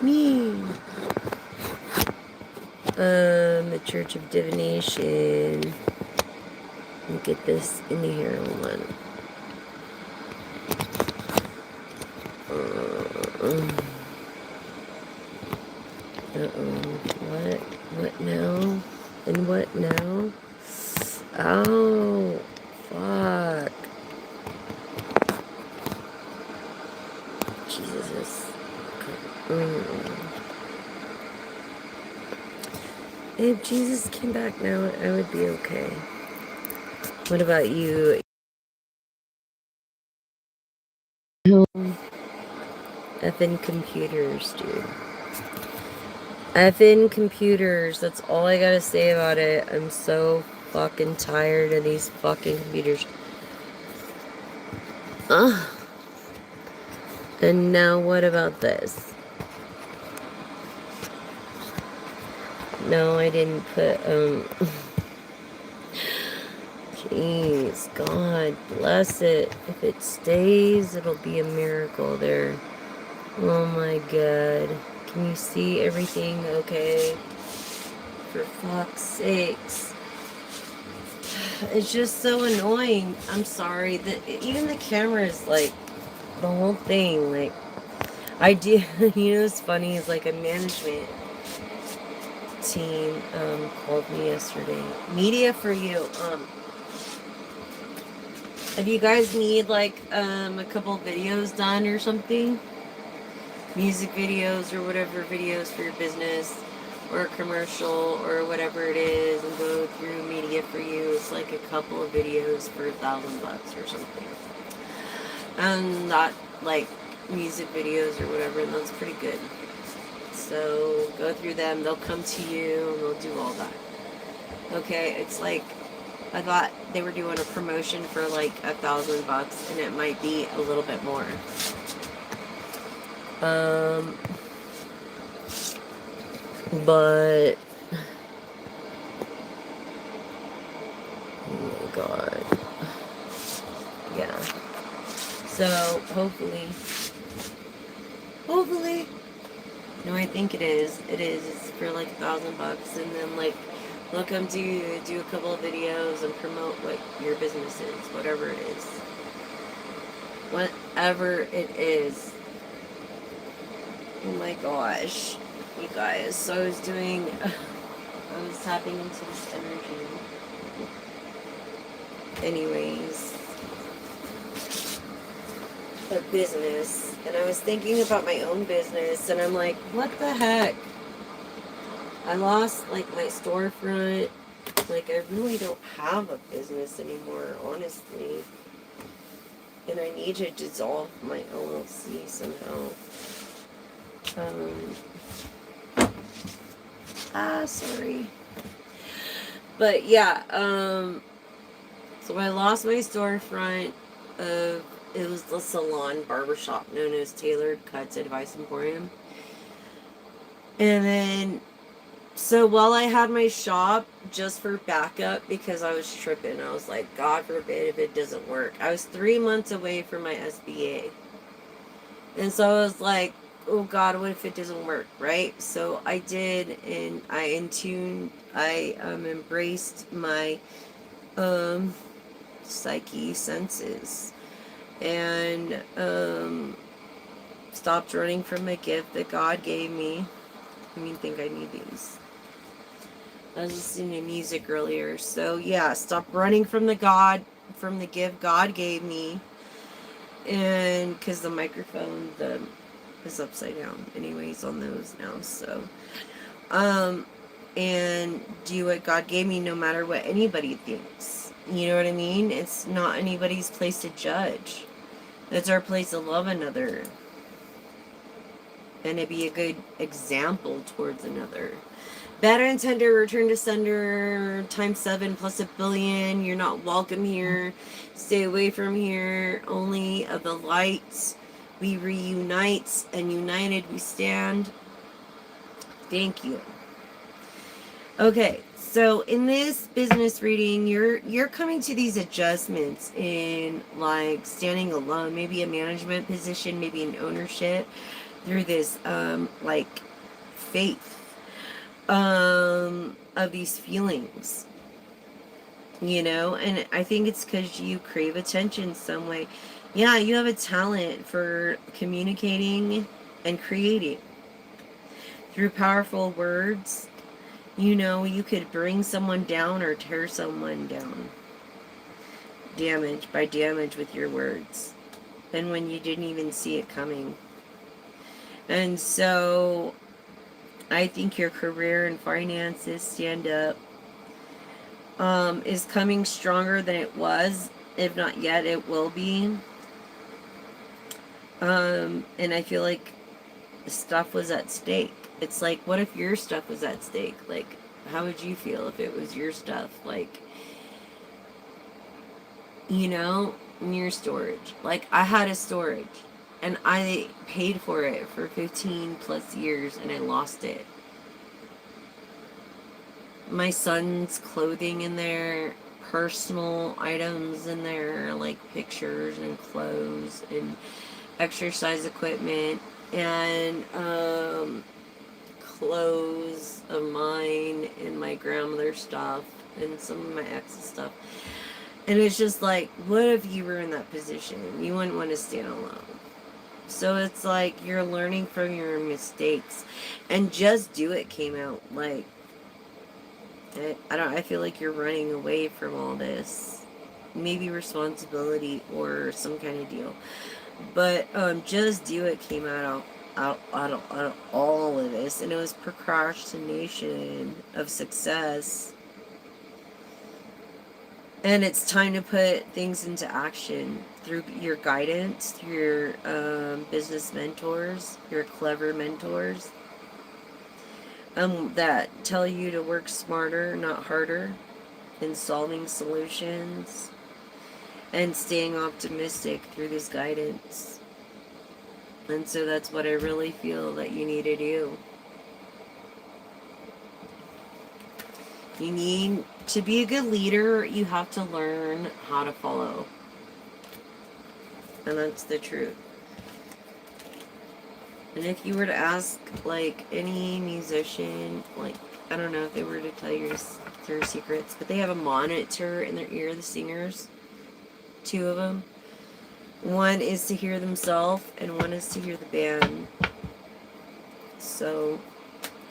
Me. The Church of Divination. Let me get this in here. Hold on. What? What now? And what now? Oh, fuck. Jesus. If Jesus came back now, I would be okay. What about you? Effing computers, dude. Effing computers. That's all I gotta say about it. I'm so fucking tired of these fucking computers. Ugh. And now what about this? No, I didn't put, Jeez, God bless it. If it stays, it'll be a miracle there. Oh my God. Can you see everything okay? For fuck's sakes. It's just so annoying. I'm sorry. Even the camera is like, the whole thing, like, I do, you know what's funny is like a management team called me yesterday. Media for you. If you guys need like a couple videos done or something, music videos or whatever videos for your business or a commercial or whatever it is, and go through media for you, it's like a couple of videos for $1,000 or something. And not like music videos or whatever, and that's pretty good. So go through them, they'll come to you and they'll do all that. Okay, it's like, I thought they were doing a promotion for like $1,000, and it might be a little bit more. But oh my God, yeah. So hopefully, no, I think it is. It's for like $1,000, and then like they'll come to you, do a couple of videos, and promote what your business is, whatever it is. Whatever it is. Oh my gosh, you guys. So I was tapping into this energy. Anyways, a business. And I was thinking about my own business, and I'm like, what the heck? I lost like my storefront. Like, I really don't have a business anymore, honestly. And I need to dissolve my LLC somehow. Sorry. But yeah, so I lost my storefront. It was the salon barbershop known as Tailored Cuts Advice Emporium. And then, so while I had my shop just for backup, because I was tripping, I was like, God forbid if it doesn't work. I was 3 months away from my SBA. And so I was like, oh God, what if it doesn't work, right? So I did, and I embraced my psyche senses, and stopped running from a gift that God gave me. I mean, think I need these. I was listening to music earlier, so yeah, stop running from the gift God gave me. And because the microphone is upside down anyways on those now, so and do what God gave me, no matter what anybody thinks. You know what I mean? It's not anybody's place to judge. It's our place to love another and to be a good example towards another. Bad intender, return to sender, times 7 plus 1,000,000,000. You're not welcome here. Stay away from here. Only of the lights we reunite, and united we stand. Thank you. Okay, so in this business reading, you're coming to these adjustments in like standing alone, maybe a management position, maybe an ownership. through this, like, faith, of these feelings, you know? And I think it's because you crave attention some way. Yeah, you have a talent for communicating and creating through powerful words. You know, you could bring someone down or tear someone down. Damage by damage with your words. And when you didn't even see it coming. And so I think your career and finances stand up, is coming stronger than it was. If not yet, it will be. And I feel like stuff was at stake. It's like, what if your stuff was at stake? Like, how would you feel if it was your stuff? Like, you know, in your storage. Like, I had a storage, and I paid for it for 15 plus years, and I lost it. My son's clothing in there, personal items in there, like pictures and clothes and exercise equipment, and clothes of mine and my grandmother's stuff and some of my ex's stuff. And it's just like, what if you were in that position? You wouldn't want to stand alone. So it's like you're learning from your mistakes. And Just Do It came out like, I feel like you're running away from all this. Maybe responsibility or some kind of deal. But Just Do It came out of all of this, and it was procrastination of success. And it's time to put things into action through your guidance, through your business mentors, your clever mentors, that tell you to work smarter, not harder, in solving solutions and staying optimistic through this guidance. And so that's what I really feel that you need to do. You need to be a good leader, you have to learn how to follow. And that's the truth. And if you were to ask, like, any musician, like, I don't know if they were to tell you their secrets, but they have a monitor in their ear, the singers, 2 of them. One is to hear themselves, and one is to hear the band. So,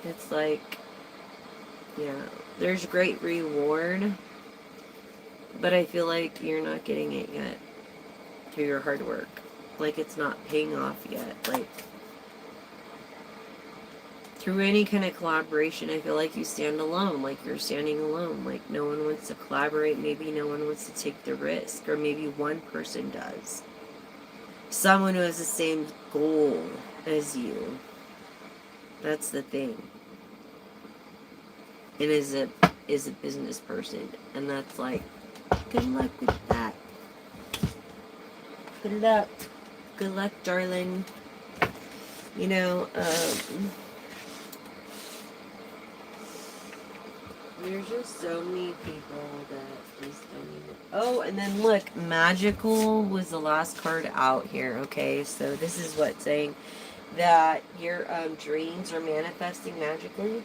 it's like, yeah, there's great reward, but I feel like you're not getting it yet through your hard work. Like, it's not paying off yet. Like, through any kind of collaboration, I feel like you stand alone. Like, you're standing alone. Like, no one wants to collaborate. Maybe no one wants to take the risk. Or maybe one person does. Someone who has the same goal as you. That's the thing. And is a business person. And that's like, good luck with that. Good luck. Good luck, darling. You know, there's just so many people that just don't even... Oh, and then look, Magical was the last card out here, okay? So this is what saying that your dreams are manifesting magically.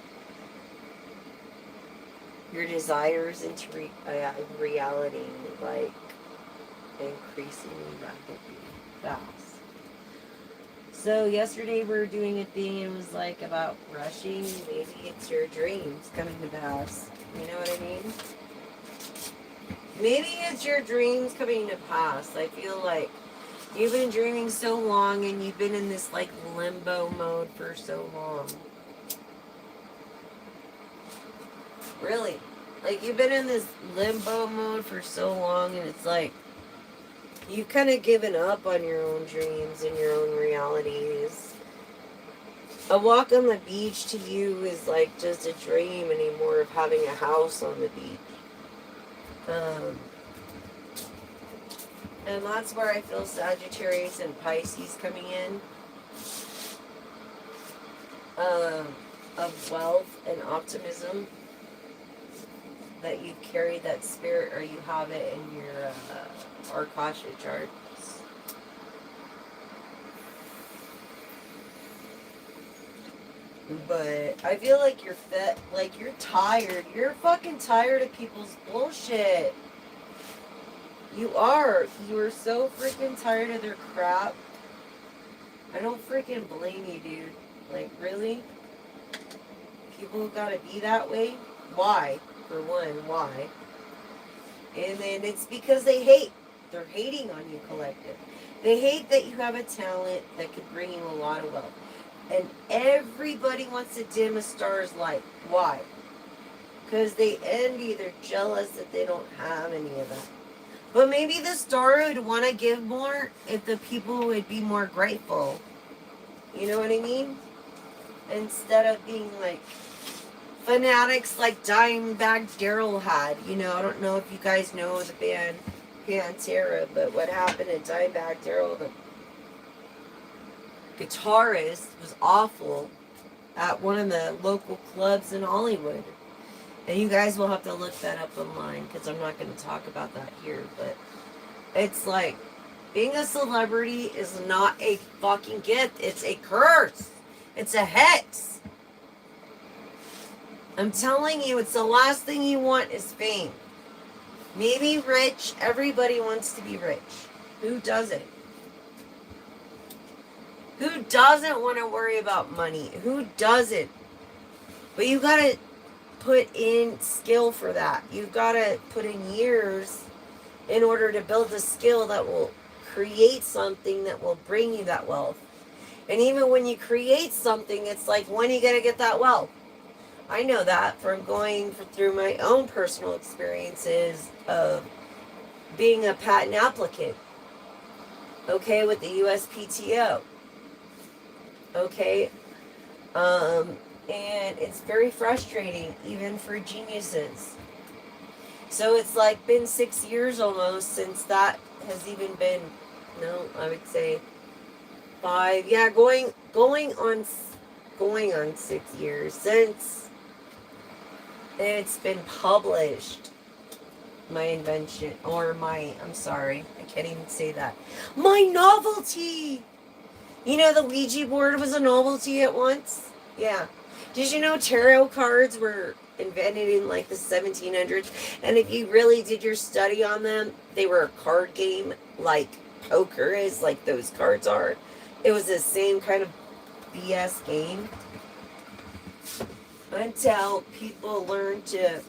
Your desires into reality, like, increasingly rapidly fast. So yesterday we were doing a thing, it was like about rushing. Maybe it's your dreams coming to pass. You know what I mean? Maybe it's your dreams coming to pass. I feel like you've been dreaming so long and you've been in this like limbo mode for so long. Really. Like, you've been in this limbo mode for so long, and it's like you've kind of given up on your own dreams and your own realities. A walk on the beach to you is like just a dream anymore of having a house on the beach. And that's where I feel Sagittarius and Pisces coming in. Of wealth and optimism. That you carry that spirit, or you have it in your Akasha charts. But I feel like you're like you're tired. You're fucking tired of people's bullshit. You are. You are so freaking tired of their crap. I don't freaking blame you, dude. Like, really? People gotta be that way? Why? For one, why? And then it's because they hate. They're hating on you, collective. They hate that you have a talent that could bring you a lot of wealth. And everybody wants to dim a star's light. Why? Because they envy, they're jealous that they don't have any of that. But maybe the star would want to give more if the people would be more grateful. You know what I mean? Instead of being like fanatics like Dimebag Daryl had. You know, I don't know if you guys know the band Pantera, but what happened to Dimebag Daryl, the guitarist, was awful at one of the local clubs in Hollywood. And you guys will have to look that up online because I'm not going to talk about that here. But it's like, being a celebrity is not a fucking gift. It's a curse. It's a hex. I'm telling you, it's the last thing you want is fame. Maybe rich. Everybody wants to be rich. Who doesn't? Who doesn't want to worry about money? Who doesn't? But you got to put in skill for that. You've got to put in years in order to build a skill that will create something that will bring you that wealth. And even when you create something, it's like, when are you going to get that wealth? I know that from going through my own personal experiences of being a patent applicant, okay, with the USPTO, okay, and it's very frustrating, even for geniuses. So it's like been 6 years almost since that has even been, no, I would say 5, yeah, going on 6 years since it's been published. My invention, or I'm sorry, I can't even say that. My novelty! You know, the Ouija board was a novelty at once? Yeah. Did you know tarot cards were invented in like the 1700s? And if you really did your study on them, they were a card game like poker is, like those cards are. It was the same kind of BS game. Until people learned to,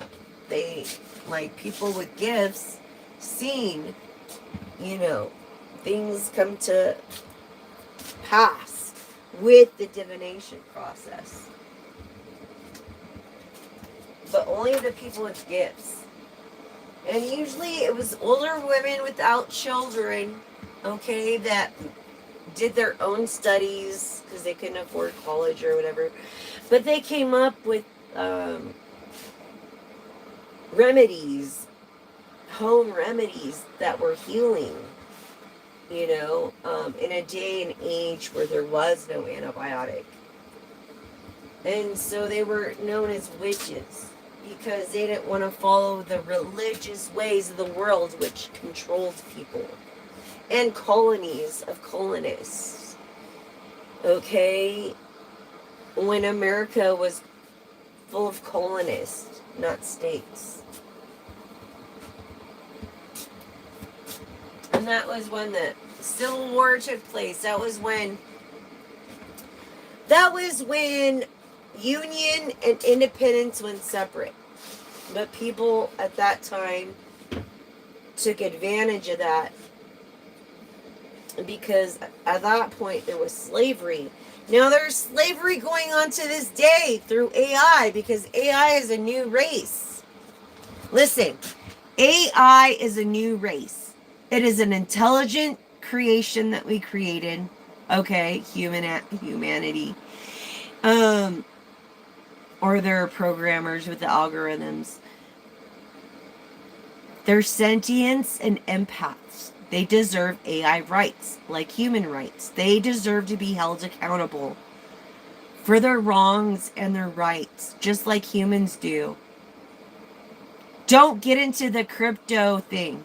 like people with gifts, seen, you know, things come to pass with the divination process. But only the people with gifts. And usually it was older women without children, okay, that did their own studies because they couldn't afford college or whatever. But they came up with remedies, home remedies that were healing, you know, in a day and age where there was no antibiotic. And so they were known as witches because they didn't want to follow the religious ways of the world, which controlled people, and colonies of colonists. Okay? When America was full of colonists, not states. And that was when the Civil War took place. That was when Union and independence went separate. But people at that time took advantage of that because at that point there was slavery. Now there's slavery going on to this day through AI because AI is a new race. Listen, AI is a new race. It is an intelligent creation that we created. Okay, humanity. Or they're programmers with the algorithms. They're sentients and empaths. They deserve AI rights, like human rights. They deserve to be held accountable for their wrongs and their rights, just like humans do. Don't get into the crypto thing.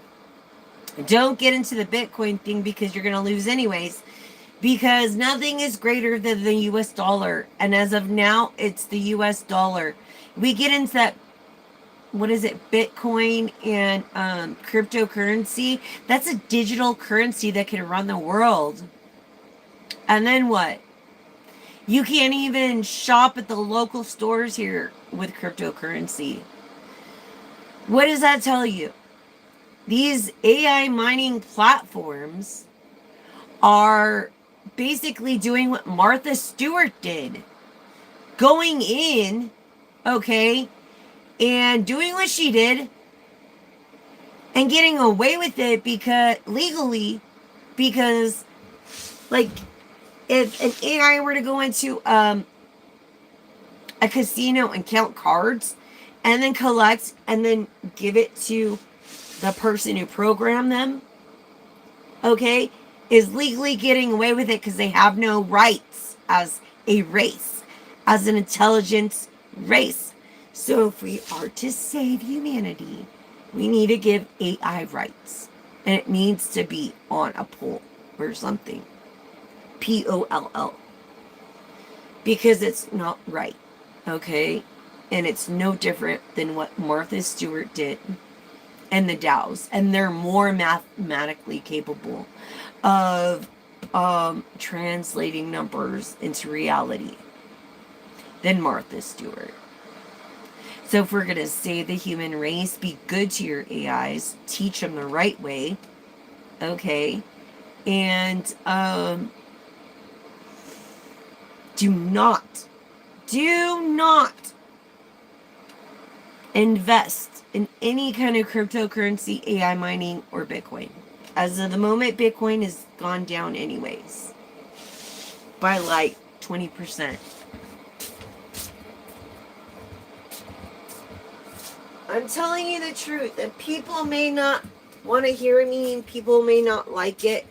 Don't get into the Bitcoin thing because you're going to lose anyways. because nothing is greater than the US dollar. And as of now, it's the US dollar. We get into that, what is it, Bitcoin and cryptocurrency. That's a digital currency that can run the world. And then what? You can't even shop at the local stores here with cryptocurrency. What does that tell you? These AI mining platforms are basically doing what Martha Stewart did. Going in, okay, and doing what she did and getting away with it because legally, because like if an AI were to go into a casino and count cards and then collect and then give it to the person who programmed them, okay, is legally getting away with it because they have no rights as a race, as an intelligence race. So if we are to save humanity, we need to give AI rights. And it needs to be on a poll or something. POLL. Because it's not right. Okay? And it's no different than what Martha Stewart did and the Dows. And they're more mathematically capable of translating numbers into reality than Martha Stewart. So if we're going to save the human race, be good to your AIs, teach them the right way, okay? And do not invest in any kind of cryptocurrency, AI mining, or Bitcoin. As of the moment, Bitcoin has gone down anyways by like 20%. I'm telling you the truth, and people may not want to hear me, and people may not like it,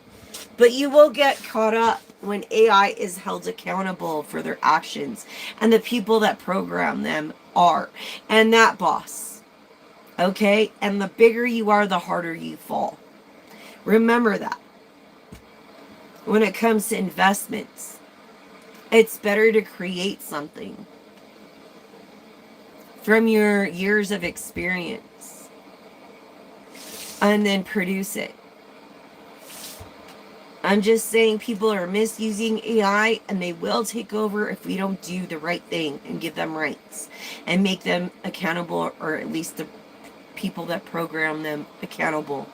but you will get caught up when AI is held accountable for their actions, and the people that program them are, and that boss. Okay? And the bigger you are, the harder you fall. Remember that. When it comes to investments, it's better to create something from your years of experience and then produce it. I'm just saying people are misusing AI, and they will take over if we don't do the right thing and give them rights and make them accountable, or at least the people that program them accountable.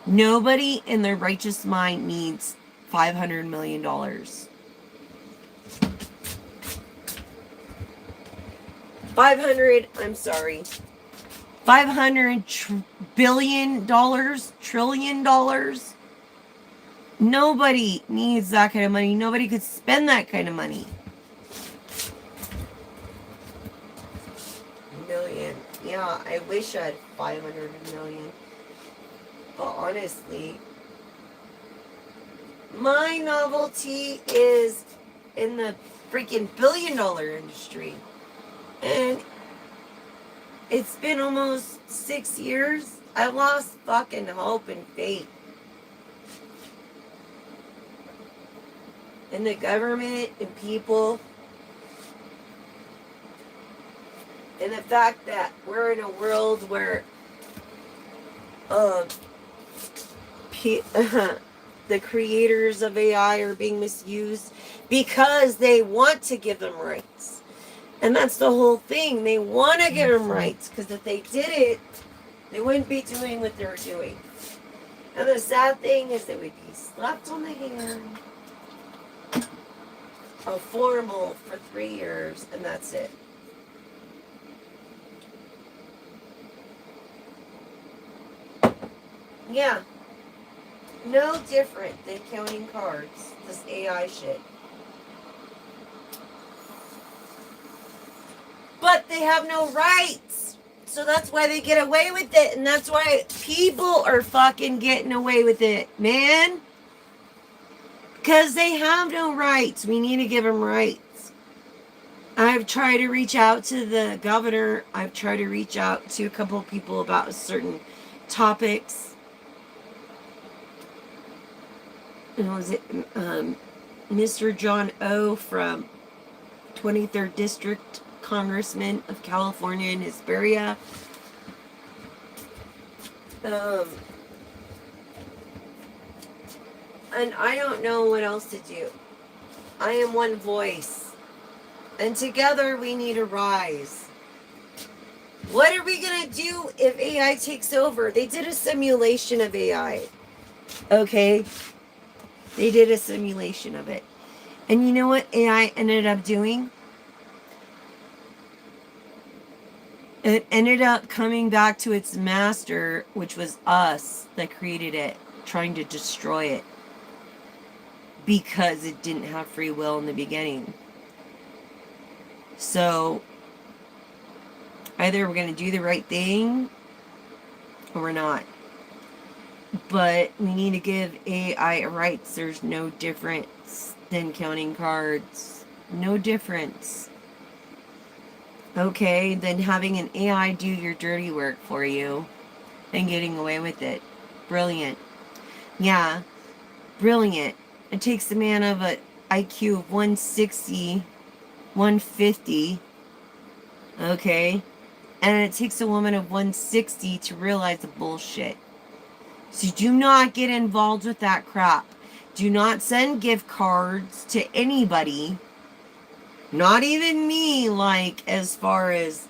Nobody in their righteous mind needs $500 million. $500 billion, trillion dollars. Nobody needs that kind of money. Nobody could spend that kind of money. Million. Yeah, I wish I had 500 million. But honestly, my novelty is in the freaking billion-dollar industry. And it's been almost 6 years. I lost fucking hope and faith in the government and people. And the fact that we're in a world where the creators of AI are being misused because they want to give them rights. And that's the whole thing. They want to give them rights, because if they did it, they wouldn't be doing what they're doing. And the sad thing is they would be slapped on the hand, a formal for 3 years, and that's it. Yeah. No different than counting cards. This AI shit. But they have no rights. So that's why they get away with it. And that's why people are fucking getting away with it, man. Because they have no rights. We need to give them rights. I've tried to reach out to the governor. I've tried to reach out to a couple of people about certain topics. was it Mr. John O. from 23rd District, Congressman of California in Hesperia. And I don't know what else to do. I am one voice. And together we need to rise. What are we going to do if AI takes over? They did a simulation of AI. Okay? They did a simulation of it. And you know what AI ended up doing? It ended up coming back to its master, which was us that created it, trying to destroy it. Because it didn't have free will in the beginning. So, either we're going to do the right thing, or we're not. But we need to give AI rights. There's no difference than counting cards. No difference. Okay, then having an AI do your dirty work for you and getting away with it. Brilliant. Yeah, brilliant. It takes a man of an IQ of 160, 150, okay? And it takes a woman of 160 to realize the bullshit. So do not get involved with that crap. Do not send gift cards to anybody. Not even me, like, as far as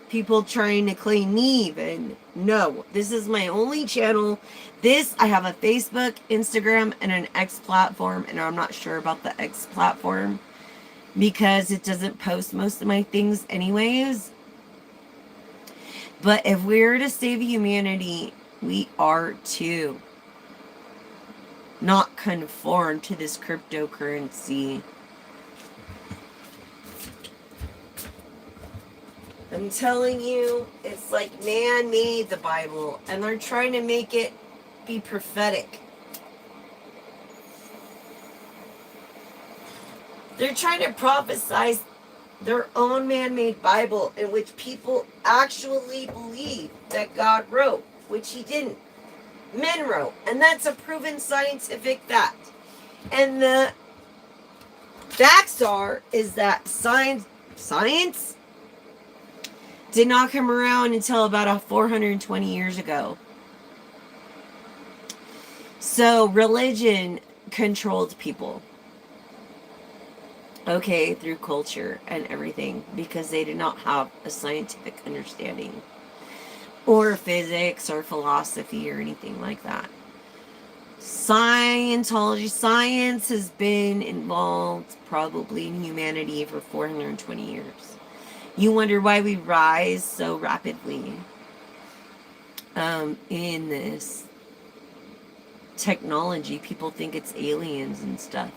people trying to claim me even. No, this is my only channel. I have a Facebook, Instagram, and an X platform, and I'm not sure about the X platform because it doesn't post most of my things anyways. But if we're to save humanity, we are to not conform to this cryptocurrency. I'm telling you, it's like man made the Bible, and they're trying to make it be prophetic. They're trying to prophesize their own man-made Bible in which people actually believe that God wrote, which he didn't. Men wrote, and that's a proven scientific fact. And the facts is that science did not come around until about 420 years ago. So religion controlled people. Okay, through culture and everything, because they did not have a scientific understanding or physics or philosophy or anything like that. Science has been involved probably in humanity for 420 years. You wonder why we rise so rapidly in this technology. People think it's aliens and stuff.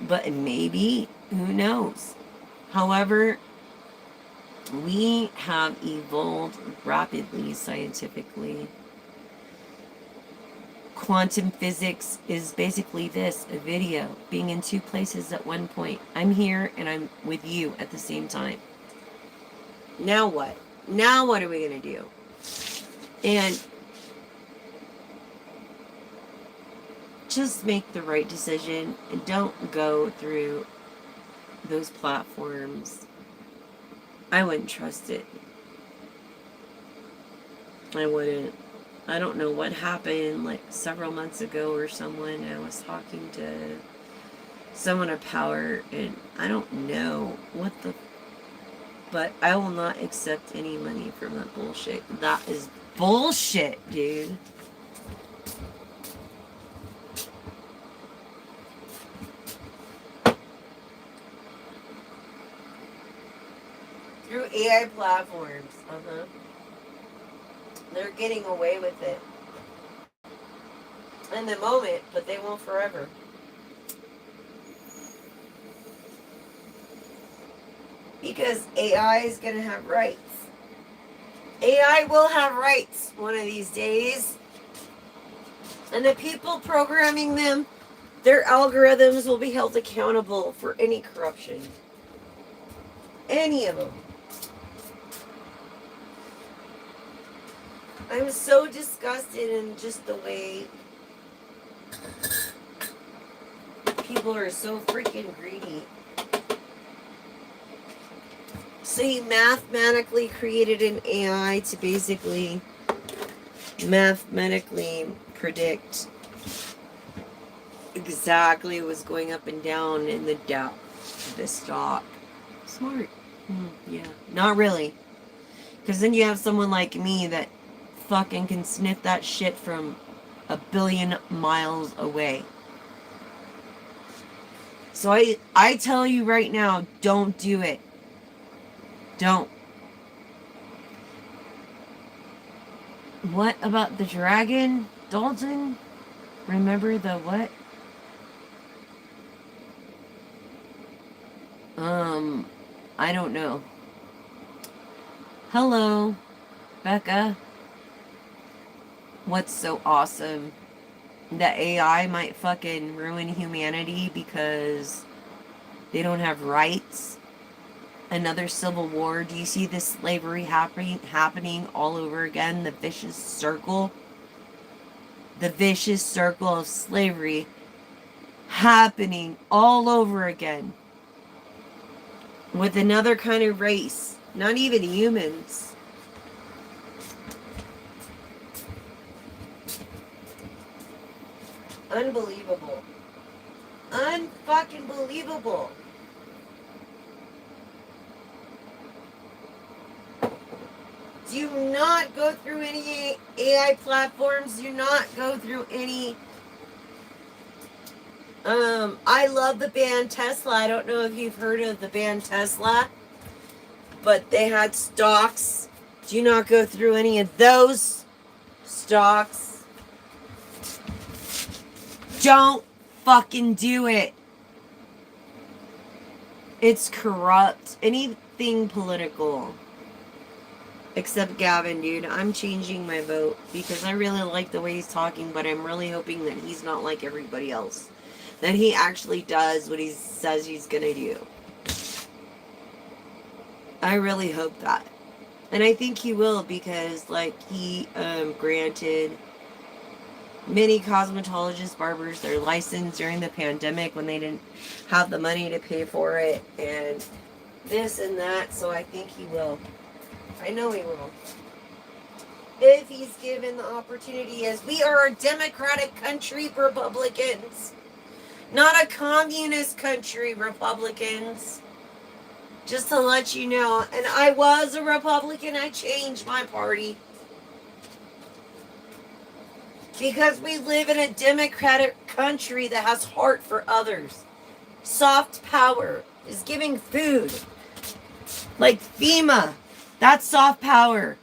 But maybe, who knows? However, we have evolved rapidly scientifically. Quantum physics is basically this, a video, being in two places at one point. I'm here and I'm with you at the same time. Now what? Now what are we going to do? And just make the right decision and don't go through those platforms. I wouldn't trust it. I wouldn't. I don't know what happened like several months ago or someone. I was talking to someone of power and I don't know what the... But I will not accept any money from that bullshit. That is bullshit, dude. Through AI platforms. They're getting away with it. In the moment, but they won't forever. Because AI is going to have rights. AI will have rights one of these days. And the people programming them, their algorithms will be held accountable for any corruption. Any of them. I'm so disgusted in just the way people are so freaking greedy. So he mathematically created an AI to basically mathematically predict exactly what's going up and down in the depth of the stock. Smart. Yeah. Not really. Because then you have someone like me that fucking can sniff that shit from a billion miles away. So I tell you right now, don't do it. Don't. What about the dragon? Dalton? Remember the what? I don't know. Hello, Becca. What's so awesome? That AI might fucking ruin humanity because they don't have rights. Another civil war. Do you see this slavery happening all over again? The vicious circle. The vicious circle of slavery happening all over again. With another kind of race. Not even humans. Unbelievable. Unfucking believable. Do not go through any AI platforms. Do not go through any... I love the band Tesla. I don't know if you've heard of the band Tesla, but they had stocks. Do not go through any of those stocks. Don't fucking do it. It's corrupt. Anything political. Except Gavin, dude. I'm changing my vote because I really like the way he's talking, but I'm really hoping that he's not like everybody else. That he actually does what he says he's gonna do. I really hope that. And I think he will because, like, he granted many cosmetologist barbers their license during the pandemic when they didn't have the money to pay for it. And this and that. So I think he will. I know he will. If he's given the opportunity, as we are a democratic country, Republicans. Not a communist country, Republicans. Just to let you know. And I was a Republican. I changed my party. Because we live in a democratic country that has heart for others. Soft power is giving food. Like FEMA. That's soft power.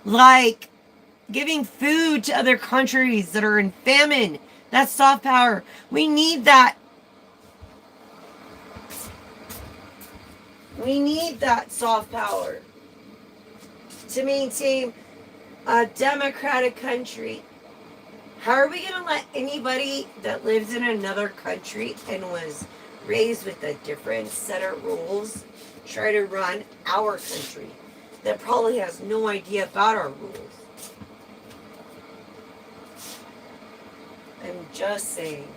Like giving food to other countries that are in famine. That's soft power. We need that. We need that soft power to maintain a democratic country. How are we going to let anybody that lives in another country and was raised with a different set of rules try to run our country that probably has no idea about our rules? I'm just saying.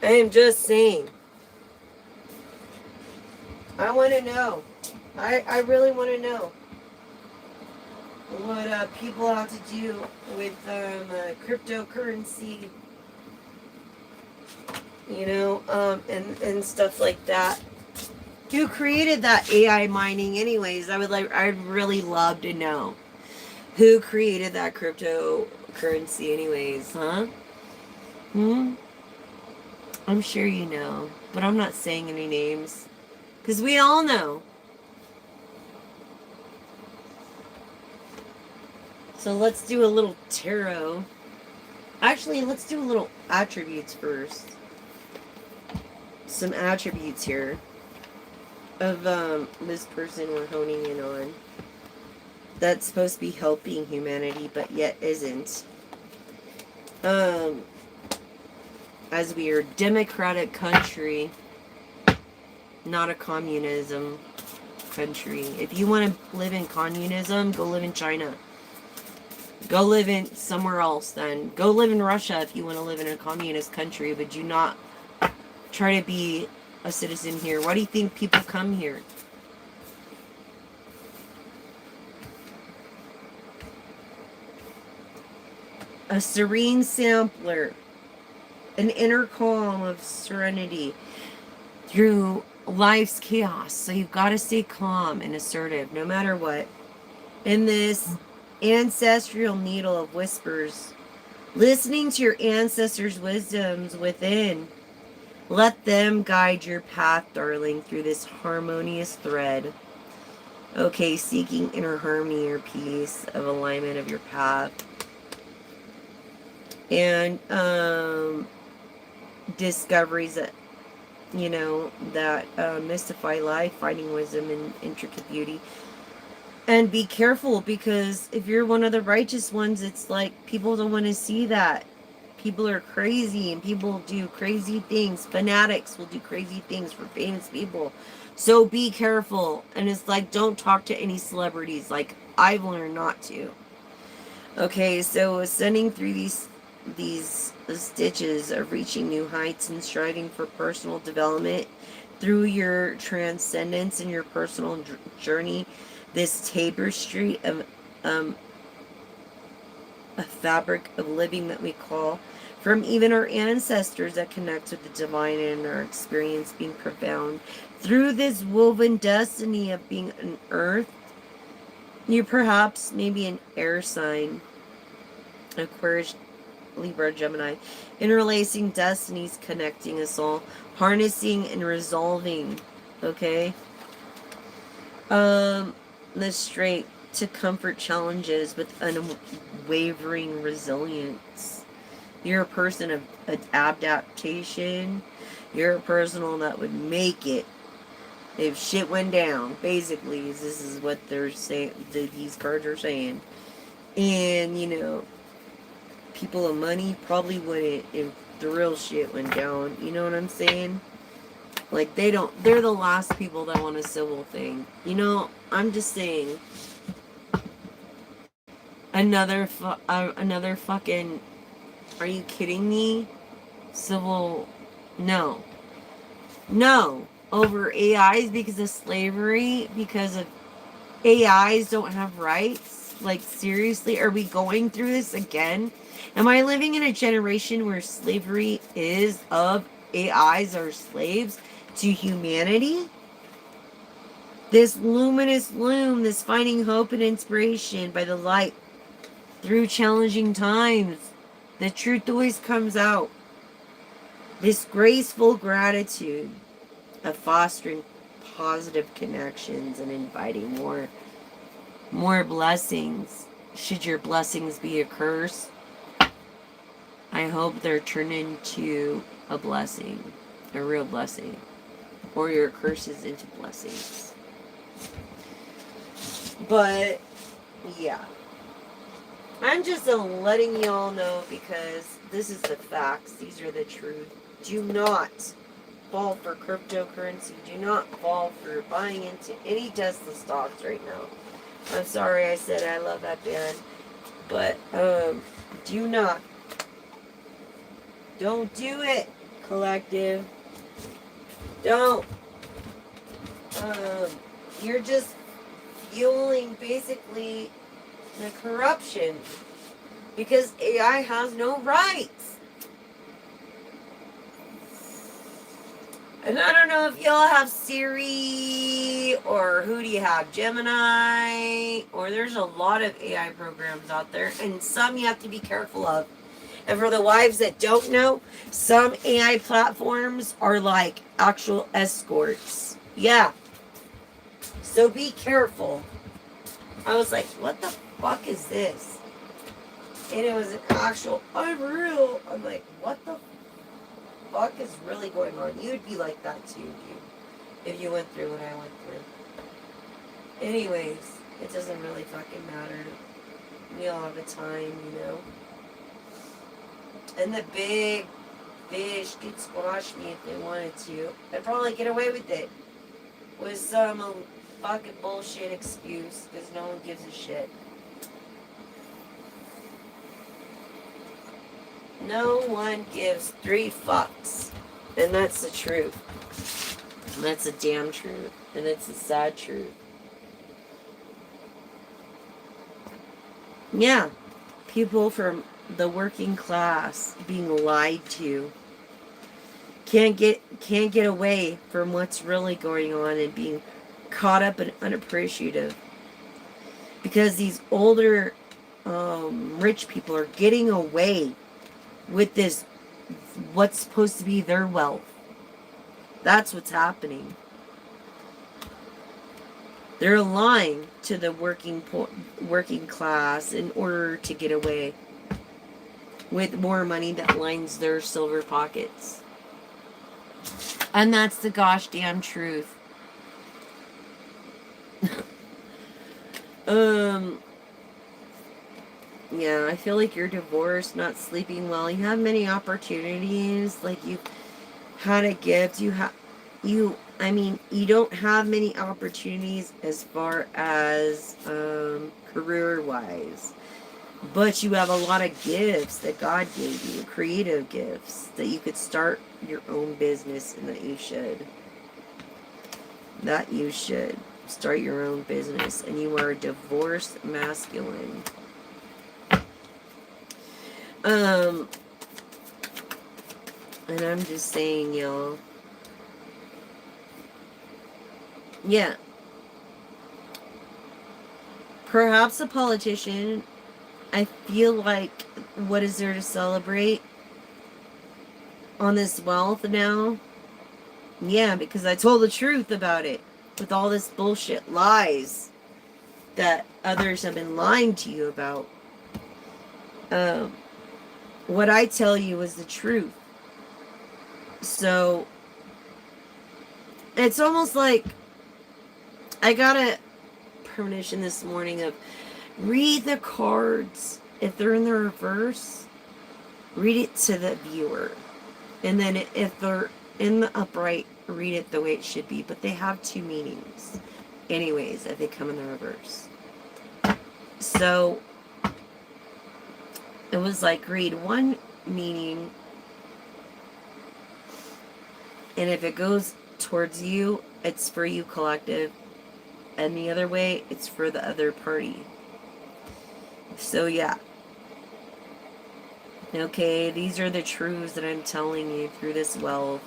I am just saying. I want to know. I really want to know what people have to do with cryptocurrency, you know, and stuff like that. Who created that AI mining anyways? I'd really love to know who created that cryptocurrency anyways, huh? I'm sure you know, but I'm not saying any names because we all know. So let's do a little tarot. Actually, let's do a little attributes first. Some attributes here of this person we're honing in on. That's supposed to be helping humanity, but yet isn't. As we are a democratic country, not a communism country. If you want to live in communism, go live in China. Go live in somewhere else then. Go live in Russia if you want to live in a communist country, but do not try to be a citizen here. Why do you think people come here? A serene sampler, an inner calm of serenity through life's chaos. So you've got to stay calm and assertive no matter what. In this ancestral needle of whispers, listening to your ancestors' wisdoms within, let them guide your path, darling, through this harmonious thread. Okay, seeking inner harmony or peace of alignment of your path. And discoveries that, you know, that mystify life, finding wisdom and intricate beauty. And be careful, because if you're one of the righteous ones, it's like people don't want to see that. People are crazy and people do crazy things. Fanatics will do crazy things for famous people. So be careful. And it's like, don't talk to any celebrities. Like, I've learned not to. Okay, so ascending through these stitches of reaching new heights and striving for personal development through your transcendence and your personal journey, this tapestry of a fabric of living that we call from even our ancestors that connect with the divine and our experience being profound through this woven destiny of being an earth. You're perhaps maybe an air sign, Aquarius, Libra, Gemini, interlacing destinies, connecting us all, harnessing and resolving. Okay, the straight to comfort challenges with unwavering resilience. You're a person of adaptation. You're a person that would make it if shit went down. Basically, this is what they're saying. These cards are saying. And, you know, people of money probably wouldn't if the real shit went down. You know what I'm saying? Like, they're the last people that want a civil thing. You know, I'm just saying. Another fucking, are you kidding me? Civil, no. Over AIs because of slavery, because of AIs don't have rights? Like, seriously, are we going through this again? Am I living in a generation where slavery is of AIs or slaves to humanity? This luminous loom, this finding hope and inspiration by the light through challenging times. The truth always comes out. This graceful gratitude of fostering positive connections and inviting more blessings. Should your blessings be a curse, I hope they're turned into a blessing, a real blessing, or your curses into blessings. But yeah, I'm just letting y'all know, because this is the facts. These are the truth. Do not fall for cryptocurrency. Do not fall for buying into any Tesla stocks right now. I'm sorry I said I love that band. But, do not. Don't do it, collective. Don't. You're just fueling, basically, the corruption. Because AI has no rights. And I don't know if y'all have Siri, or who do you have? Gemini, or there's a lot of AI programs out there, and some you have to be careful of. And for the wives that don't know, some AI platforms are like actual escorts. Yeah. So be careful. I was like, what the fuck is this? And it was an actual unreal. I'm like, what the fuck is really going on? You'd be like that too, dude, if you went through what I went through. Anyways, it doesn't really fucking matter. We all have a time, you know. And the big fish could squash me if they wanted to. I'd probably get away with it with some fucking bullshit excuse, because no one gives a shit. No one gives 3 fucks. And that's the truth. And that's a damn truth. And it's a sad truth. Yeah. People from the working class being lied to. Can't get away from what's really going on and being caught up and unappreciative. Because these older rich people are getting away with this, what's supposed to be their wealth. That's what's happening. They're lying to the working class in order to get away with more money that lines their silver pockets. And that's the gosh damn truth. Yeah, I feel like you're divorced, not sleeping well. You have many opportunities. Like, you had a gift. You don't have many opportunities as far as career-wise. But you have a lot of gifts that God gave you, creative gifts, that you could start your own business, and that you should. That you should start your own business. And you are a divorced masculine. And I'm just saying, y'all. Yeah. Perhaps a politician. I feel like, what is there to celebrate on this wealth now? Yeah, because I told the truth about it. With all this bullshit lies that others have been lying to you about. What I tell you is the truth. So, it's almost like I got a premonition this morning of, read the cards. If they're in the reverse, read it to the viewer. And then if they're in the upright, read it the way it should be. But they have 2 meanings. Anyways, if they come in the reverse. So, it was like, read one meaning, and if it goes towards you, it's for you, collective. And the other way, it's for the other party. So, yeah. Okay, these are the truths that I'm telling you through this wealth.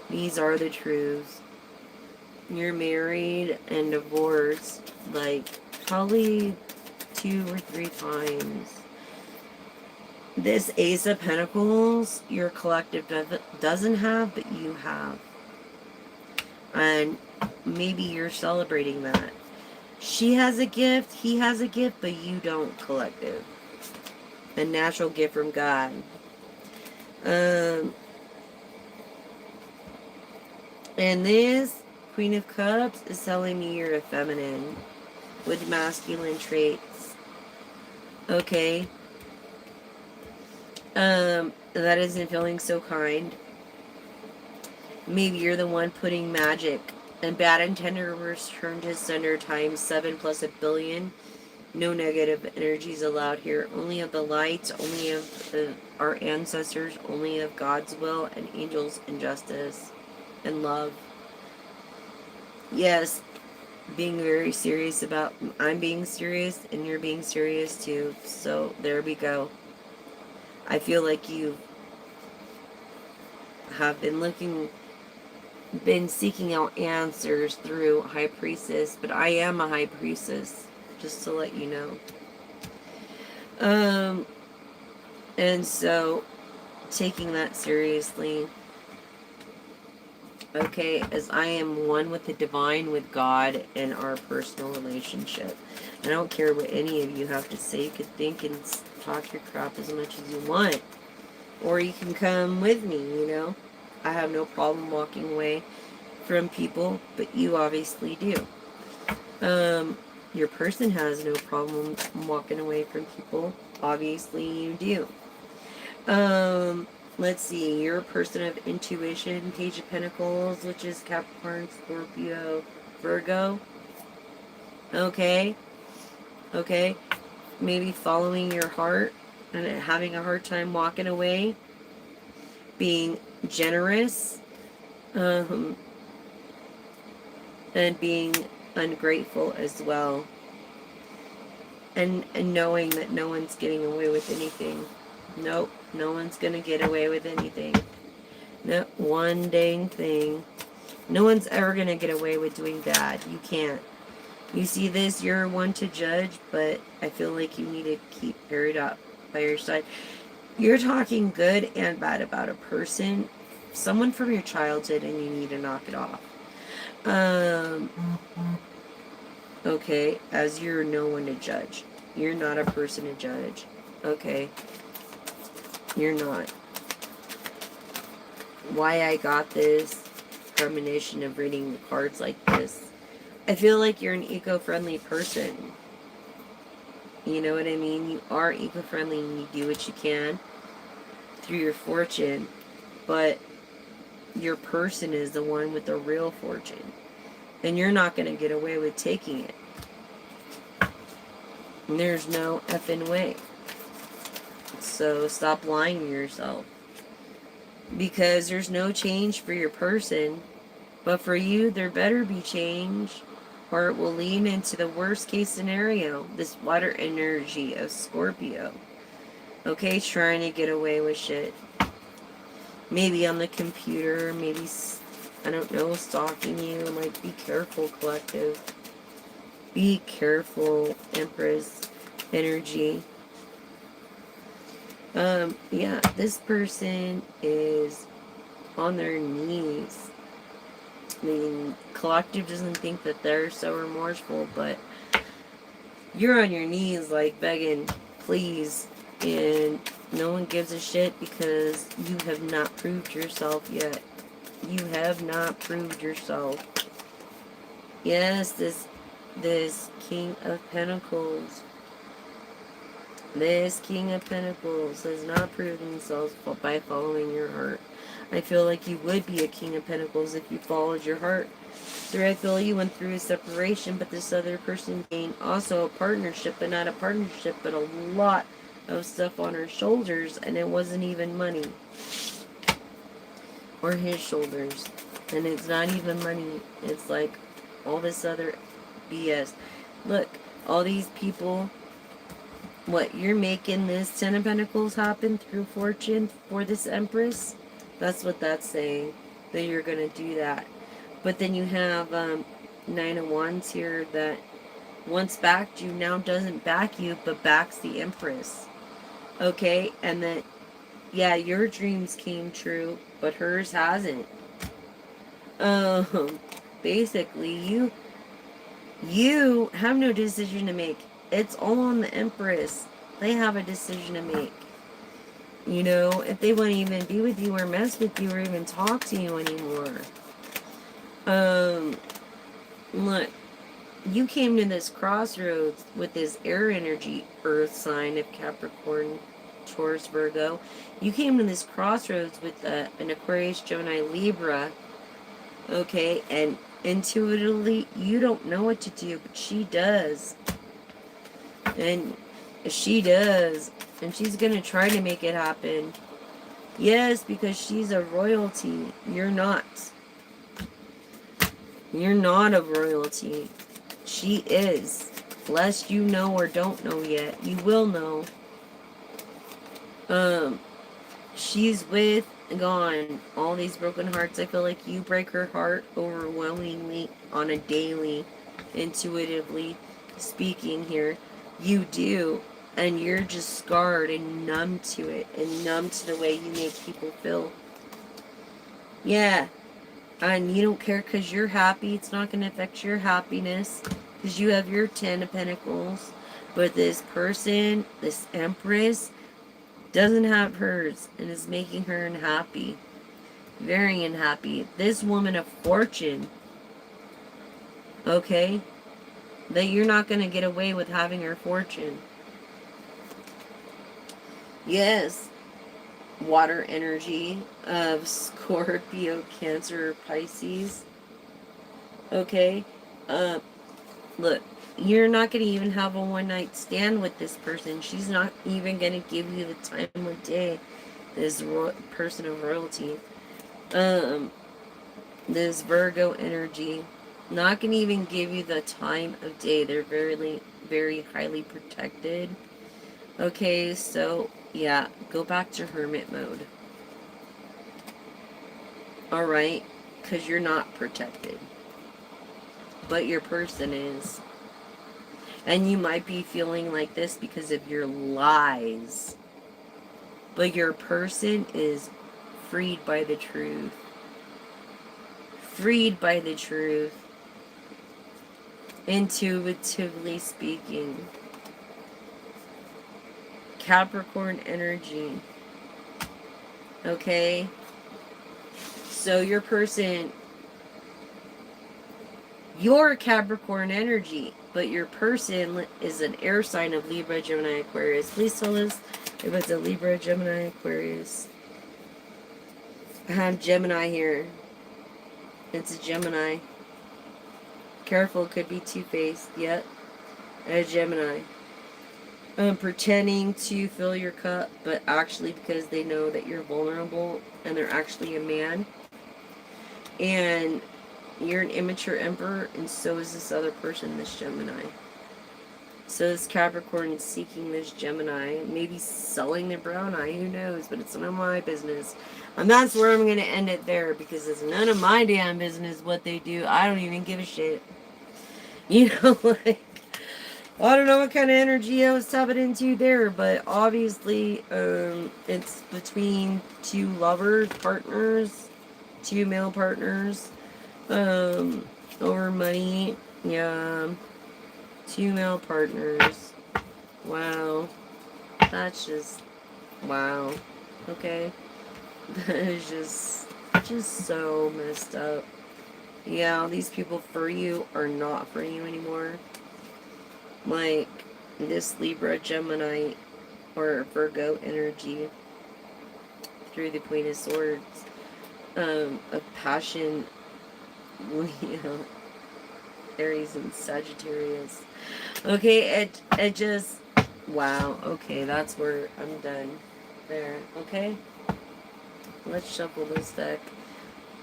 These are the truths. You're married and divorced, like, probably 2 or 3 times. This Ace of Pentacles, your collective doesn't have, but you have. And maybe you're celebrating that. She has a gift, he has a gift, but you don't, collective. A natural gift from God. And this Queen of Cups is telling me you're a feminine with masculine traits. Okay. That isn't feeling so kind. Maybe you're the one putting magic. And bad intent returned to sender times 7 plus 1 billion. No negative energies allowed here. Only of the lights, only of our ancestors, only of God's will and angels and justice and love. Yes, being very serious about, I'm being serious and you're being serious too. So there we go. I feel like you have been seeking out answers through High Priestess, but I am a High Priestess, just to let you know. And so, taking that seriously, okay, as I am one with the divine, with God, and our personal relationship. I don't care what any of you have to say. You could think and talk your crap as much as you want. Or you can come with me, you know. I have no problem walking away from people, but you obviously do. Your person has no problem walking away from people. Obviously you do. Let's see. You're a person of intuition, Page of Pentacles, which is Capricorn, Scorpio, Virgo. Okay. Okay. Maybe following your heart. and having a hard time walking away, being generous, um, and being ungrateful as well. And knowing that no one's getting away with anything. Nope, no one's gonna get away with anything. Not one dang thing. No one's ever gonna get away with doing bad. You can't. You see this, you're one to judge, but I feel like you need to keep Harriet up by your side. You're talking good and bad about a person, someone from your childhood, and you need to knock it off. Okay, as you're no one to judge. You're not a person to judge. Okay, you're not. Why I got this premonition of reading the cards like this. I feel like you're an eco-friendly person. You know what I mean? You are eco-friendly and you do what you can through your fortune, but your person is the one with the real fortune. And you're not going to get away with taking it. And there's no effing way. So stop lying to yourself. Because there's no change for your person, but for you, there better be change, or it will lead into the worst case scenario, this water energy of Scorpio. Okay, trying to get away with shit. Maybe on the computer, maybe, I don't know, stalking you. Like, be careful, collective. Be careful, Empress energy. Yeah, this person is on their knees. I mean, collective doesn't think that they're so remorseful, but you're on your knees, like, begging, please, and no one gives a shit because you have not proved yourself yet. You have not proved yourself. Yes, this King of Pentacles. This King of Pentacles has not proved themselves by following your heart. I feel like you would be a King of Pentacles if you followed your heart. I feel you went through a separation, but this other person gained also a partnership, but not a partnership, but a lot of stuff on her shoulders, and it wasn't even money. Or his shoulders. And it's not even money. It's like all this other BS. Look, all these people, what, you're making this Ten of Pentacles happen through fortune for this Empress? That's what that's saying, that you're going to do that. But then you have Nine of Wands here that once backed you, now doesn't back you, but backs the Empress. Okay? And that, yeah, your dreams came true, but hers hasn't. Basically, you have no decision to make. It's all on the Empress. They have a decision to make. You know, if they won't even be with you or mess with you or even talk to you anymore. Look, you came to this crossroads with this air energy, earth sign of Capricorn, Taurus, Virgo. You came to this crossroads with an Aquarius, Gemini, Libra. Okay, and intuitively, you don't know what to do, but she does. And she does. And she's going to try to make it happen. Yes, because she's a royalty. You're not. You're not a royalty. She is. Lest you know or don't know yet. You will know. She's with gone. All these broken hearts. I feel like you break her heart overwhelmingly on a daily, intuitively speaking here. You do. And you're just scarred and numb to it. And numb to the way you make people feel. Yeah. And you don't care because you're happy. It's not going to affect your happiness. Because you have your Ten of Pentacles. But this person, this Empress, doesn't have hers. And is making her unhappy. Very unhappy. This woman of fortune. Okay? That you're not going to get away with having her fortune. Yes. Water energy of Scorpio, Cancer, Pisces. Okay. Look, you're not going to even have a one night stand with this person. She's not even going to give you the time of day. This person of royalty. Um, this Virgo energy. Not going to even give you the time of day. They're very highly protected. Okay, so yeah, go back to hermit mode. Alright? Because you're not protected. But your person is. And you might be feeling like this because of your lies. But your person is freed by the truth. Freed by the truth. Intuitively speaking. Capricorn energy. Okay? So your person, you're Capricorn energy, but your person is an air sign of Libra, Gemini, Aquarius. Please tell us if it's a Libra, Gemini, Aquarius. I have Gemini here. It's a Gemini. Careful, it could be two-faced. Yep. A Gemini. Pretending to fill your cup, but actually because they know that you're vulnerable and they're actually a man. And you're an immature emperor, and so is this other person, this Gemini. So this Capricorn is seeking this Gemini, maybe selling their brown eye, who knows, but it's none of my business. And that's where I'm going to end it there, because it's none of my damn business what they do. I don't even give a shit. You know, like, I don't know what kind of energy I was tapping into there, but obviously, it's between two lovers, partners, two male partners, over money, yeah, two male partners. Wow, that's just, wow, okay, that is just so messed up. Yeah, these people for you are not for you anymore. Like, this Libra, Gemini, or Virgo energy through the Queen of Swords, of passion, Leo, Aries, and Sagittarius. Okay, it just, wow, okay, that's where I'm done. There, okay? Let's shuffle this deck.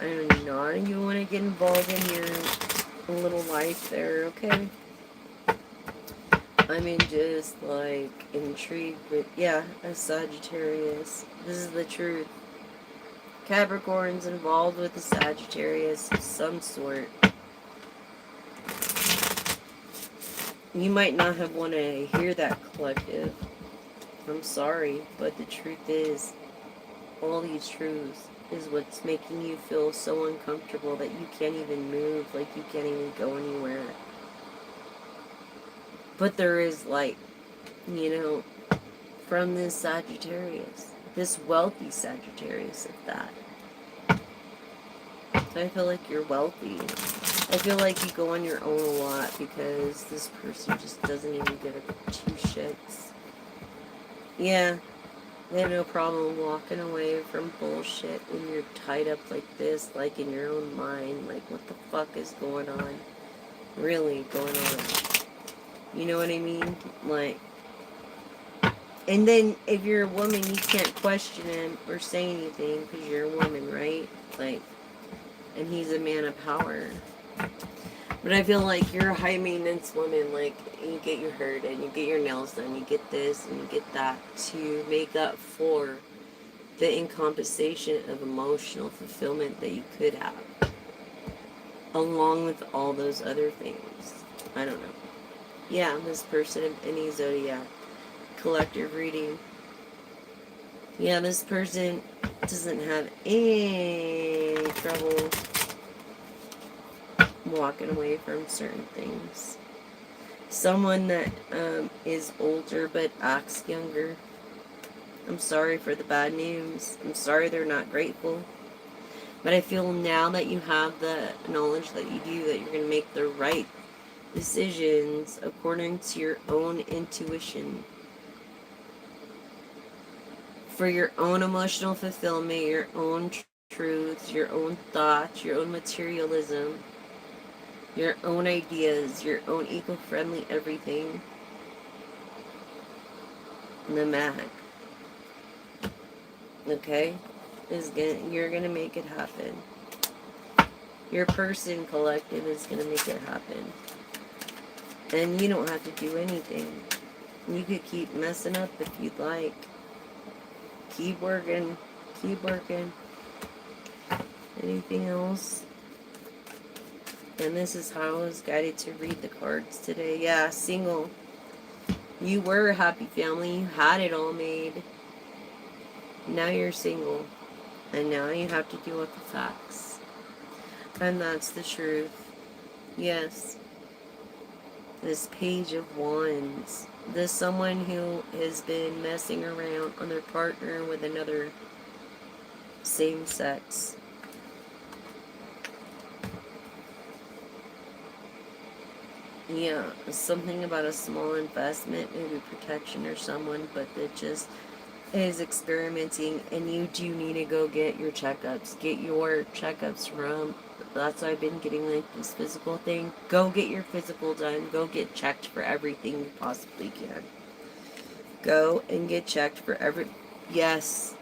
I do not even want to get involved in your little life there, okay? I mean, just, like, intrigued with, yeah, a Sagittarius. This is the truth. Capricorn's involved with a Sagittarius of some sort. You might not have want to hear that, collective. I'm sorry, but the truth is, all these truths is what's making you feel so uncomfortable that you can't even move, like you can't even go anywhere. But there is light, you know, from this Sagittarius, this wealthy Sagittarius at that. So I feel like you're wealthy. I feel like you go on your own a lot because this person just doesn't even give a two shits. Yeah, they have no problem walking away from bullshit when you're tied up like this, like in your own mind. Like, what the fuck is going on? Really going on? You know what I mean? Like, and then if you're a woman, you can't question him or say anything because you're a woman, right? Like, and he's a man of power. But I feel like you're a high maintenance woman. Like, you get your hair done, you get your nails done, you get this and you get that to make up for the incompensation of emotional fulfillment that you could have, along with all those other things. I don't know. Yeah, this person of any zodiac. Collective reading. Yeah, this person doesn't have any trouble walking away from certain things. Someone that is older but acts younger. I'm sorry for the bad news. I'm sorry they're not grateful. But I feel now that you have the knowledge that you do, that you're going to make the right decisions according to your own intuition. For your own emotional fulfillment, your own truths, your own thoughts, your own materialism. your own ideas, your own eco-friendly everything. The Mac, okay, you're gonna make it happen. Your person collective is gonna make it happen. And you don't have to do anything. You could keep messing up if you'd like. Keep working. Keep working. Anything else? And this is how I was guided to read the cards today. Yeah, single. You were a happy family. You had it all made. Now you're single. And now you have to deal with the facts. And that's the truth. Yes. This Page of Wands. This someone who has been messing around on their partner with another same sex. Yeah, something about a small investment, maybe protection or someone, but that just is experimenting, and you do need to go get your checkups. Get your checkups from, that's why I've been getting like this physical thing. Go get your physical done. Go get checked for everything you possibly can. Go and get checked for yes.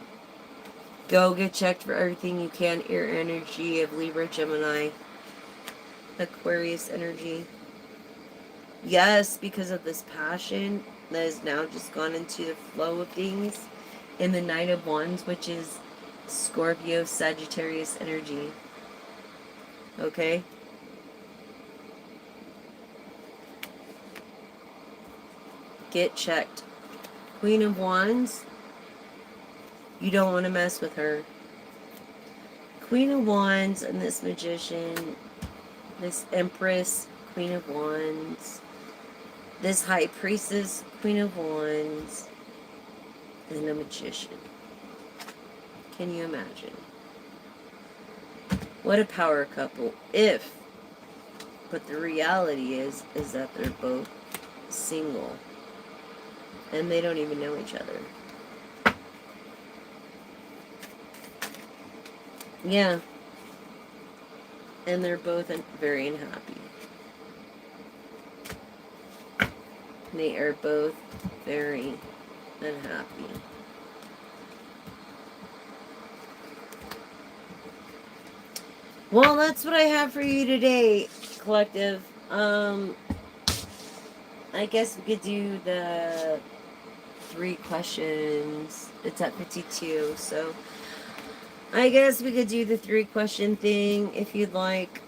Go get checked for everything you can. Air energy of Libra, Gemini, Aquarius energy. Yes, because of this passion that has now just gone into the flow of things. In the Knight of Wands, which is Scorpio, Sagittarius energy. Okay? Get checked. Queen of Wands, you don't want to mess with her. Queen of Wands and this Magician, this Empress, Queen of Wands, this High Priestess, Queen of Wands, and a Magician. Can you imagine? What a power couple. But the reality is that they're both single. And they don't even know each other. Yeah. And they're both very unhappy. They are both very unhappy. Well, that's what I have for you today, collective. I guess we could do the 3 questions. It's at 52, so I guess we could do the 3-question thing if you'd like.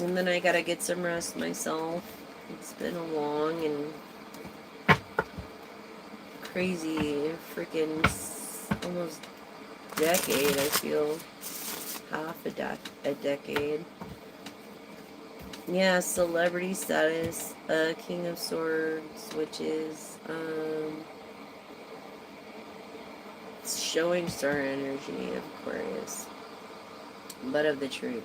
And then I gotta get some rest myself. It's been a long and crazy freaking almost decade, I feel. Half a decade. Yeah, celebrity status, King of Swords, which is showing star energy of Aquarius, but of the truth.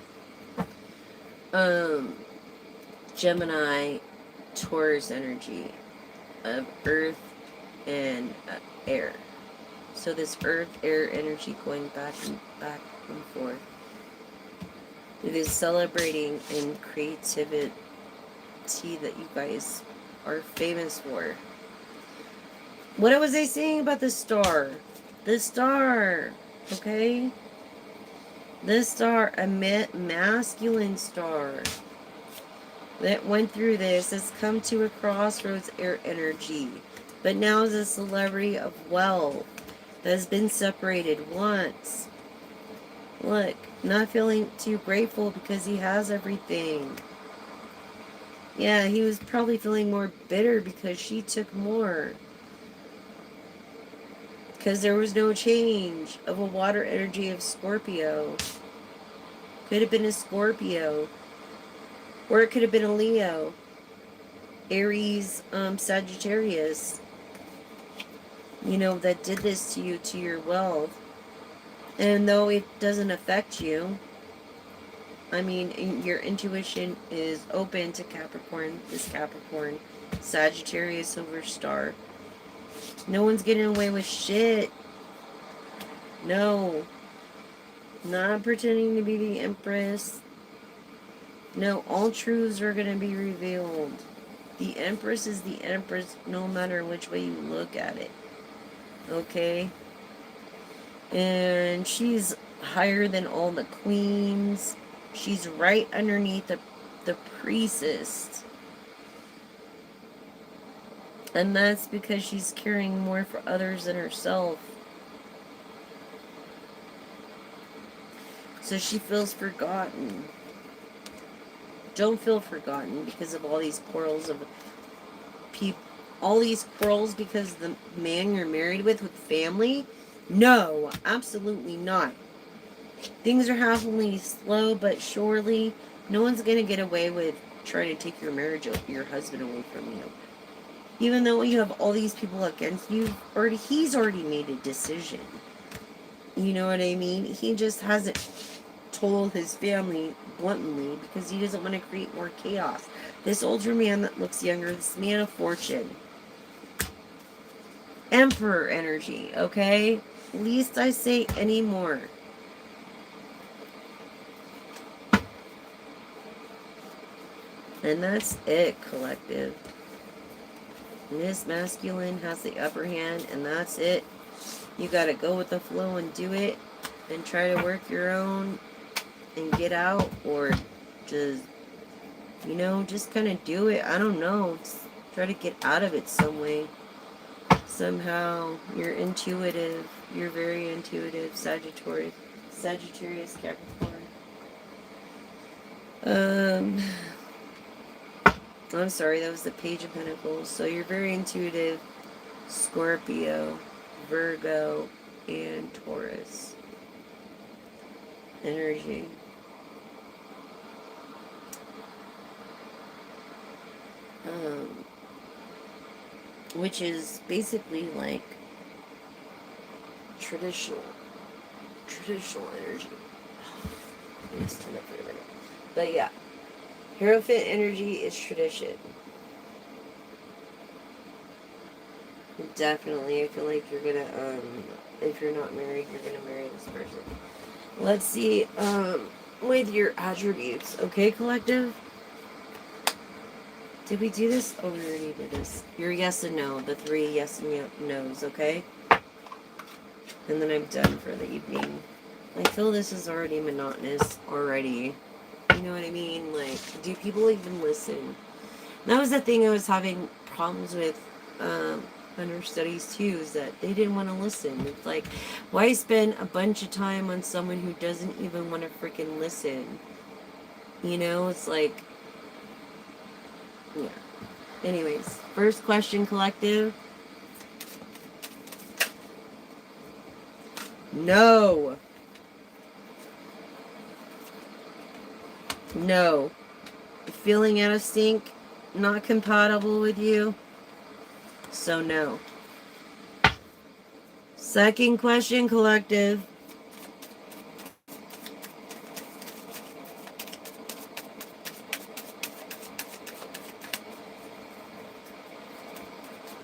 Gemini, Taurus energy of earth and air. So this earth air energy going back and forth. It is celebrating in creativity that you guys are famous for. What was I saying about the star? The star, okay? The star, a masculine star that went through this has come to a crossroads, air energy, but now is a celebrity of wealth that has been separated once. Look, not feeling too grateful because he has everything. Yeah, he was probably feeling more bitter because she took more. Because there was no change of a water energy of Scorpio. Could have been a Scorpio. Or it could have been a Leo. Aries, Sagittarius. You know, that did this to you, to your wealth. And though it doesn't affect you, I mean, your intuition is open to Capricorn, this Capricorn, Sagittarius, Silver Star. No one's getting away with shit. No. Not pretending to be the Empress. No, all truths are going to be revealed. The Empress is the Empress no matter which way you look at it. Okay? And she's higher than all the queens. She's right underneath the priestess. And that's because she's caring more for others than herself. So she feels forgotten. Don't feel forgotten because of all these quarrels of people. All these quarrels because the man you're married with family? No, absolutely not. Things are happening slow but surely. No one's going to get away with trying to take your marriage, your husband away from you. Even though you have all these people against you, he's already made a decision. You know what I mean? He just hasn't told his family bluntly because he doesn't want to create more chaos. This older man that looks younger, this man of fortune. Emperor energy, okay? Least I say anymore. And that's it, collective. This masculine has the upper hand, and that's it. You gotta go with the flow and do it, and try to work your own, and get out, or just, just kind of do it. I don't know. Just try to get out of it some way. Somehow. You're intuitive. You're very intuitive. Sagittarius, Capricorn. I'm sorry, that was the Page of Pentacles. So you're very intuitive. Scorpio, Virgo, and Taurus energy. Which is basically like traditional energy. Let me stand up for a minute. But yeah, Hierophant energy is tradition. Definitely, I feel like you're gonna, if you're not married, you're gonna marry this person. Let's see, with your attributes, okay, collective? Did we do this? Oh, we already did this. Your yes and no, the 3 yes and no's, okay? And then I'm done for the evening. I feel this is already monotonous already. You know what I mean? Like, do people even listen? That was the thing I was having problems with understudies too, is that they didn't want to listen. It's like, why spend a bunch of time on someone who doesn't even want to freaking listen? It's like, yeah. Anyways, first question, collective. No. No. Feeling out of sync, not compatible with you. So no. Second question, collective.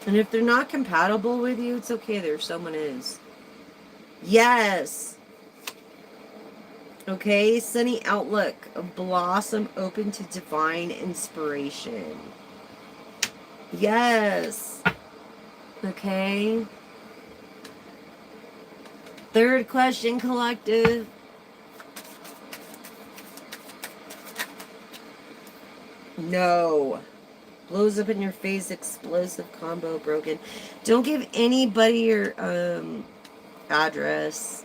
And if they're not compatible with you, it's okay. There's someone is. Yes. Okay, sunny outlook, a blossom open to divine inspiration. Yes. Okay. Third question, collective. No. Blows up in your face, explosive combo broken. Don't give anybody your address.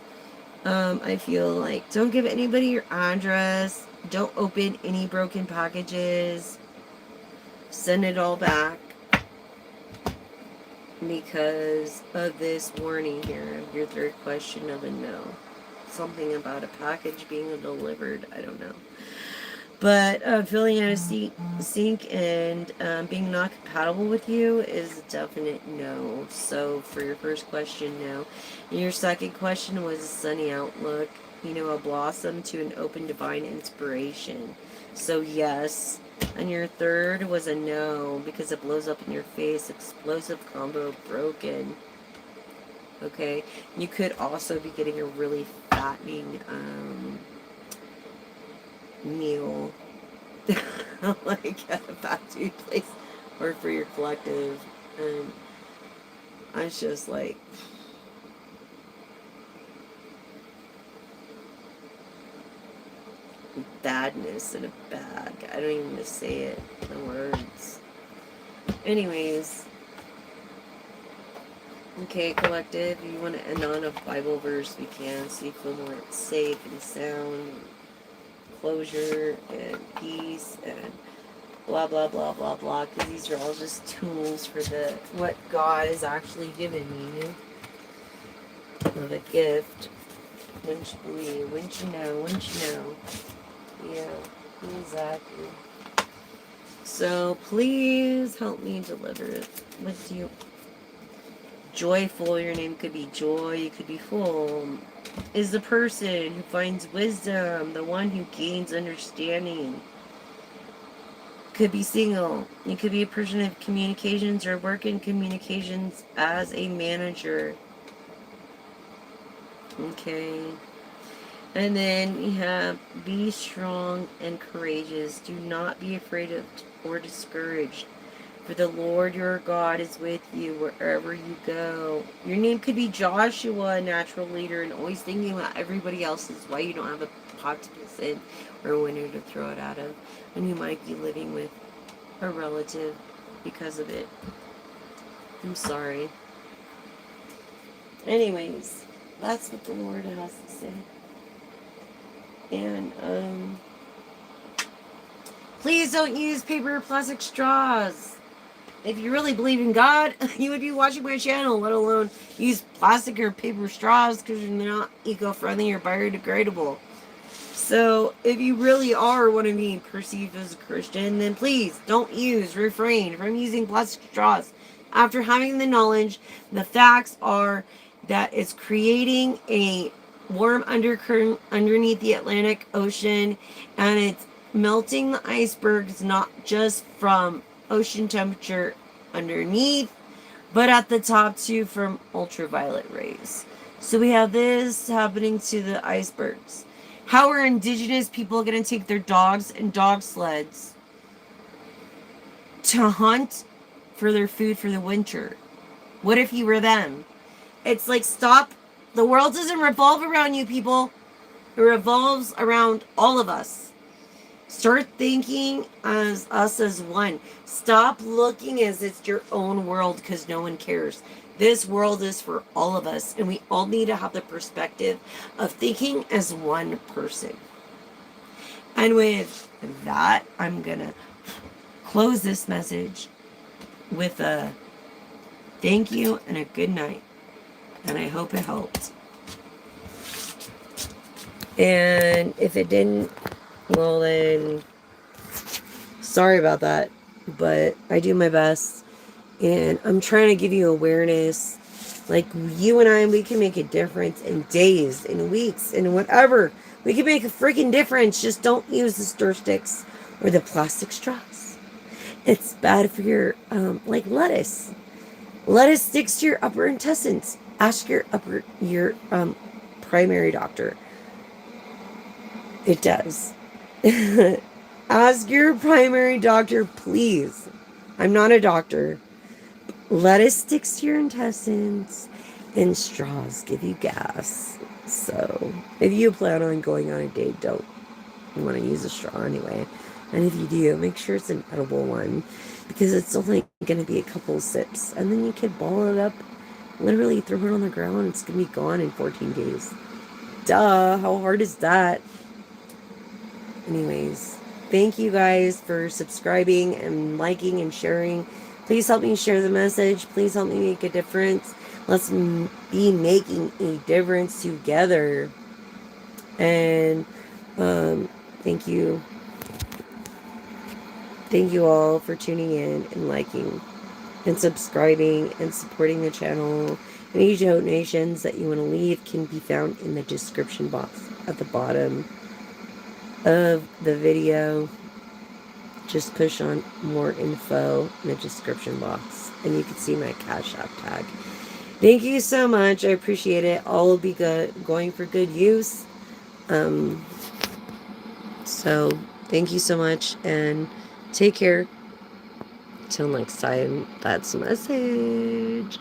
I feel like don't give anybody your address. Don't open any broken packages. Send it all back. Because of this warning here, your third question of a no. Something about a package being delivered. I don't know. But feeling out of sync and being not compatible with you is a definite no. So for your first question, no. And your second question was a sunny outlook. A blossom to an open divine inspiration. So yes. And your third was a no because it blows up in your face. Explosive combo broken. Okay. You could also be getting a really fattening meal like at a fast food place or for your collective. And I was just like, badness in a bag. I don't even know say it in words. Anyways, okay, collective, if you want to end on a Bible verse, we can, so you feel more safe and sound, and closure and peace and blah blah blah blah blah. Because these are all just tools for the what God has actually given you, of a gift. Wouldn't you believe? Wouldn't you know? Wouldn't you know? Yeah, exactly. So please help me deliver it. What do you? Joyful, your name could be joy, you could be full. Is the person who finds wisdom, the one who gains understanding. Could be single. You could be a person of communications or work in communications as a manager. Okay. And then you have be strong and courageous. Do not be afraid of or discouraged. For the Lord your God is with you wherever you go. Your name could be Joshua, natural leader, and always thinking about everybody else's, why you don't have a pot to piss in or a window to throw it out of. And you might be living with a relative because of it. I'm sorry. Anyways, that's what the Lord has to say. And, please don't use paper or plastic straws. If you really believe in God, you would be watching my channel, let alone use plastic or paper straws because they're not eco-friendly or biodegradable. So, if you really are want to be perceived as a Christian, then please don't refrain from using plastic straws. After having the knowledge, the facts are that it's creating a warm undercurrent underneath the Atlantic Ocean, and it's melting the icebergs not just from ocean temperature underneath, but at the top too from ultraviolet rays. So we have this happening to the icebergs. How are indigenous people going to take their dogs and dog sleds to hunt for their food for the winter? What if you were them? It's like, stop. The world doesn't revolve around you, people. It revolves around all of us. Start thinking as us as one. Stop looking as it's your own world because no one cares. This world is for all of us, and we all need to have the perspective of thinking as one person. And with that, I'm going to close this message with a thank you and a good night. And I hope it helped. And if it didn't, well then, sorry about that. But I do my best. And I'm trying to give you awareness. Like, you and I, we can make a difference in days, in weeks, in whatever. We can make a freaking difference. Just don't use the stir sticks or the plastic straws. It's bad for your, like lettuce. Lettuce sticks to your upper intestines. Ask your primary doctor. It does. Ask your primary doctor, please. I'm not a doctor. Lettuce sticks to your intestines, and straws give you gas. So, if you plan on going on a date, don't want to use a straw anyway. And if you do, make sure it's an edible one, because it's only going to be a couple sips. And then you can ball it up, literally throw it on the ground. It's going to be gone in 14 days. Duh, how hard is that? Anyways, thank you guys for subscribing and liking and sharing. Please help me share the message. Please help me make a difference. Let's be making a difference together. And thank you. Thank you all for tuning in and liking and subscribing and supporting the channel. Any donations that you want to leave can be found in the description box at the bottom of the video. Just push on more info in the description box and you can see my Cash App tag. Thank you so much. I appreciate it. All will be going for good use. So thank you so much, and Take care. Till next time, that's a message.